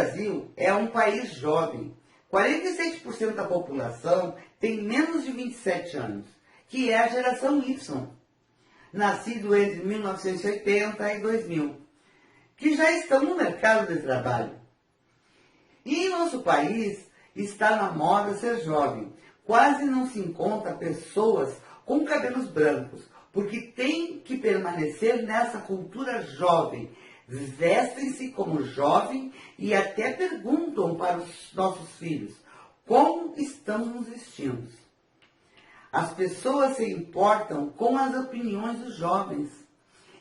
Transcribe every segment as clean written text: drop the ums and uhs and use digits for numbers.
Brasil é um país jovem. 46% da população tem menos de 27 anos, que é a geração Y, nascido entre 1980 e 2000, que já estão no mercado de trabalho. E em nosso país está na moda ser jovem. Quase não se encontra pessoas com cabelos brancos, porque tem que permanecer nessa cultura jovem. Vestem-se como jovem e até perguntam para os nossos filhos como estamos nos vestindo. As pessoas se importam com as opiniões dos jovens.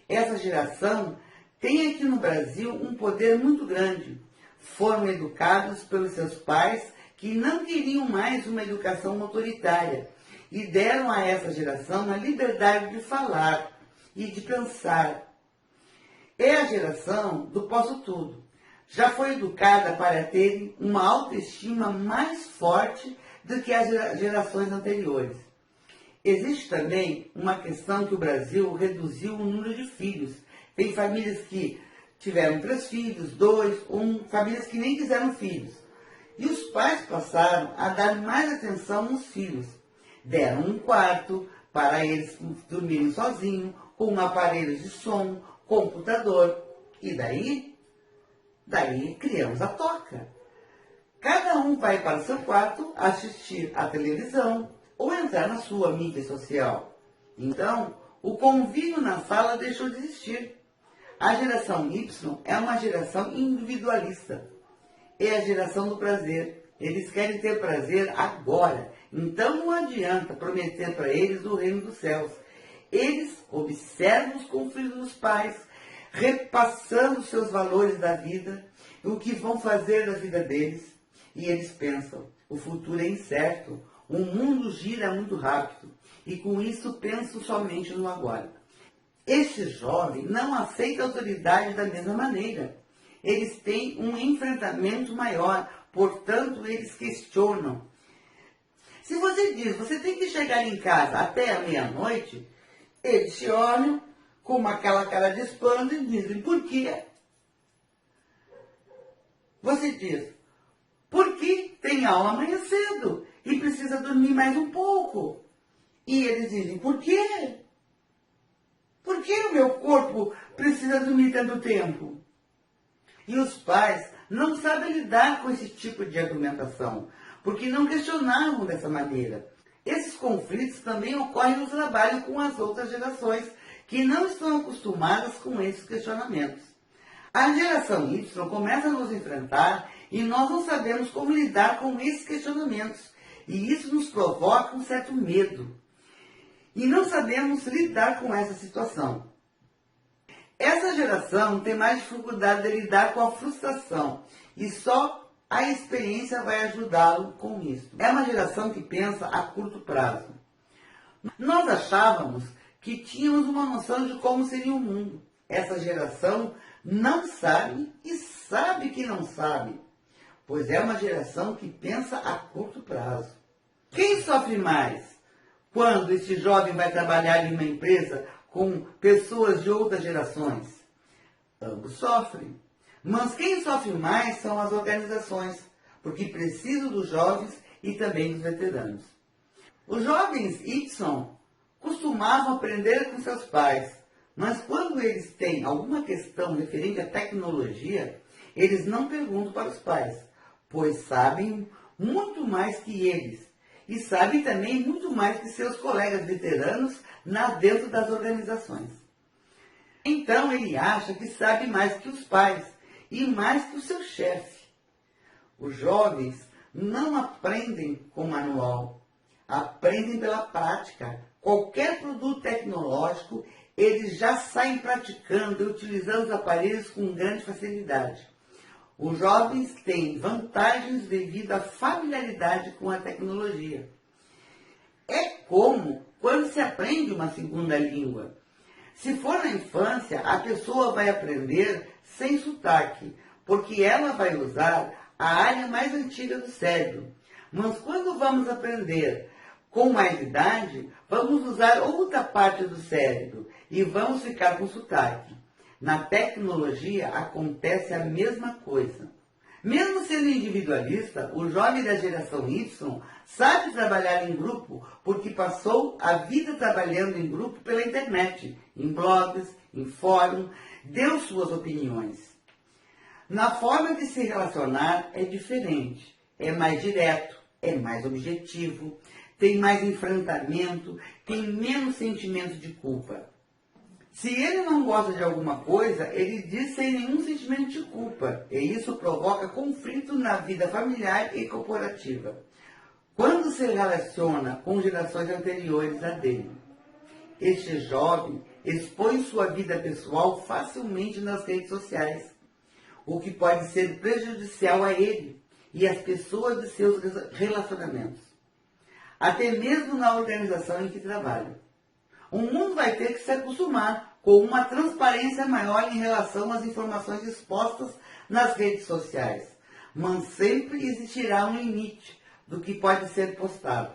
Essa geração tem aqui no Brasil um poder muito grande. Foram educados pelos seus pais que não queriam mais uma educação autoritária e deram a essa geração a liberdade de falar e de pensar. É a geração do posso tudo. Já foi educada para ter uma autoestima mais forte do que as gerações anteriores. Existe também uma questão que o Brasil reduziu o número de filhos. Tem famílias que tiveram 3 filhos, 2, 1, famílias que nem quiseram filhos. E os pais passaram a dar mais atenção nos filhos. Deram um quarto para eles dormirem sozinhos, com aparelhos de som, computador. E daí criamos a toca. Cada um vai para o seu quarto assistir à televisão ou entrar na sua mídia social. Então, o convívio na sala deixou de existir. A geração Y é uma geração individualista. É a geração do prazer. Eles querem ter prazer agora. Então não adianta prometer para eles o reino dos céus. Eles observam os conflitos dos pais, repassando os seus valores da vida, o que vão fazer da vida deles. E eles pensam, o futuro é incerto, o mundo gira muito rápido. E com isso pensam somente no agora. Este jovem não aceita a autoridade da mesma maneira. Eles têm um enfrentamento maior, portanto, eles questionam. Se você diz, você tem que chegar em casa até a meia-noite, eles te olham com aquela cara de espanto e dizem, por quê? Você diz, porque tem aula amanhã cedo e precisa dormir mais um pouco. E eles dizem, por quê? Por que o meu corpo precisa dormir tanto tempo? E os pais não sabem lidar com esse tipo de argumentação, porque não questionavam dessa maneira. Esses conflitos também ocorrem no trabalho com as outras gerações, que não estão acostumadas com esses questionamentos. A geração Y começa a nos enfrentar e nós não sabemos como lidar com esses questionamentos. E isso nos provoca um certo medo. E não sabemos lidar com essa situação. Essa geração tem mais dificuldade de lidar com a frustração e só a experiência vai ajudá-lo com isso. É uma geração que pensa a curto prazo. Nós achávamos que tínhamos uma noção de como seria o mundo. Essa geração não sabe e sabe que não sabe, pois é uma geração que pensa a curto prazo. Quem sofre mais quando esse jovem vai trabalhar em uma empresa com pessoas de outras gerações? Ambos sofrem. Mas quem sofre mais são as organizações, porque precisam dos jovens e também dos veteranos. Os jovens Y costumavam aprender com seus pais, mas quando eles têm alguma questão referente à tecnologia, eles não perguntam para os pais, pois sabem muito mais que eles e sabem também muito mais que seus colegas veteranos dentro das organizações. Então ele acha que sabe mais que os pais e mais que o seu chefe. Os jovens não aprendem com manual, aprendem pela prática. Qualquer produto tecnológico, eles já saem praticando e utilizando os aparelhos com grande facilidade. Os jovens têm vantagens devido à familiaridade com a tecnologia. É como quando se aprende uma segunda língua. Se for na infância, a pessoa vai aprender sem sotaque, porque ela vai usar a área mais antiga do cérebro. Mas quando vamos aprender com mais idade, vamos usar outra parte do cérebro e vamos ficar com sotaque. Na tecnologia acontece a mesma coisa. Mesmo sendo individualista, o jovem da geração Y sabe trabalhar em grupo porque passou a vida trabalhando em grupo pela internet, em blogs, em fórum, deu suas opiniões. Na forma de se relacionar é diferente, é mais direto, é mais objetivo, tem mais enfrentamento, tem menos sentimento de culpa. Se ele não gosta de alguma coisa, ele diz sem nenhum sentimento de culpa, e isso provoca conflito na vida familiar e corporativa, quando se relaciona com gerações anteriores a dele. Este jovem expõe sua vida pessoal facilmente nas redes sociais, o que pode ser prejudicial a ele e às pessoas de seus relacionamentos, até mesmo na organização em que trabalha. O mundo vai ter que se acostumar com uma transparência maior em relação às informações expostas nas redes sociais, mas sempre existirá um limite do que pode ser postado.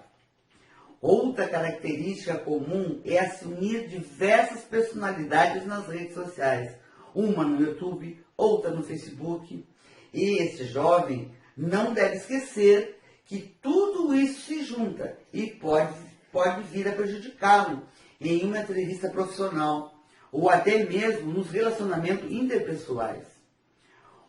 Outra característica comum é assumir diversas personalidades nas redes sociais, uma no YouTube, outra no Facebook. E este jovem não deve esquecer que tudo isso se junta e pode vir a prejudicá-lo em uma entrevista profissional ou até mesmo nos relacionamentos interpessoais.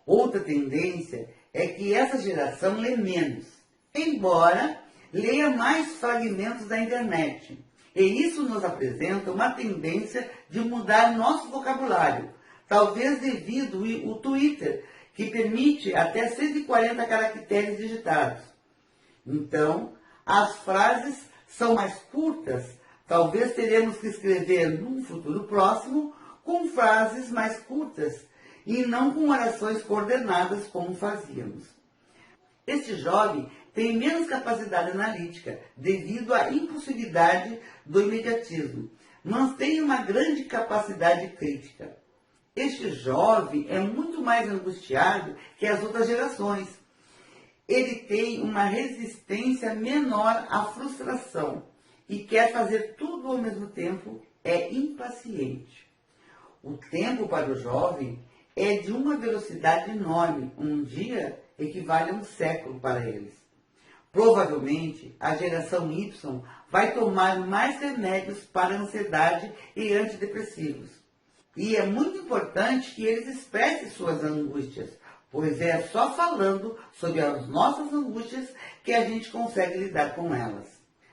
Outra tendência é que essa geração lê menos, embora leia mais fragmentos da internet. E isso nos apresenta uma tendência de mudar nosso vocabulário, talvez devido ao Twitter, que permite até 140 caracteres digitados. Então, as frases são mais curtas. Talvez teremos que escrever num futuro próximo com frases mais curtas e não com orações coordenadas como fazíamos. Este jovem tem menos capacidade analítica devido à impulsividade do imediatismo, mas tem uma grande capacidade crítica. Este jovem é muito mais angustiado que as outras gerações. Ele tem uma resistência menor à frustração e quer fazer tudo ao mesmo tempo, é impaciente. O tempo para o jovem é de uma velocidade enorme. Um dia equivale a um século para eles. Provavelmente, a geração Y vai tomar mais remédios para ansiedade e antidepressivos. E é muito importante que eles expressem suas angústias, pois é só falando sobre as nossas angústias que a gente consegue lidar com elas.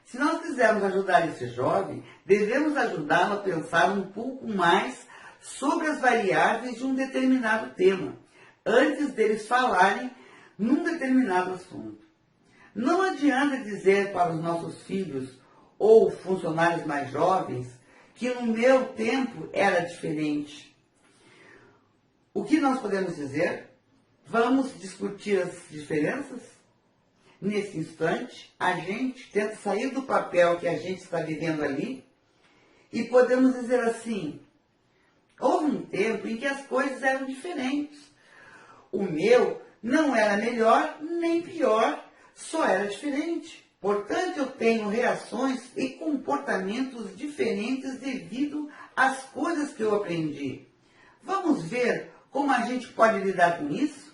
Se nós quisermos ajudar esse jovem, devemos ajudá-lo a pensar um pouco mais sobre as variáveis de um determinado tema, antes deles falarem num determinado assunto. Não adianta dizer para os nossos filhos ou funcionários mais jovens que no meu tempo era diferente. O que nós podemos dizer? Vamos discutir as diferenças? Nesse instante, a gente tenta sair do papel que a gente está vivendo ali e podemos dizer assim: houve um tempo em que as coisas eram diferentes. O meu não era melhor nem pior, só era diferente. Portanto, eu tenho reações e comportamentos diferentes devido às coisas que eu aprendi. Vamos ver como a gente pode lidar com isso?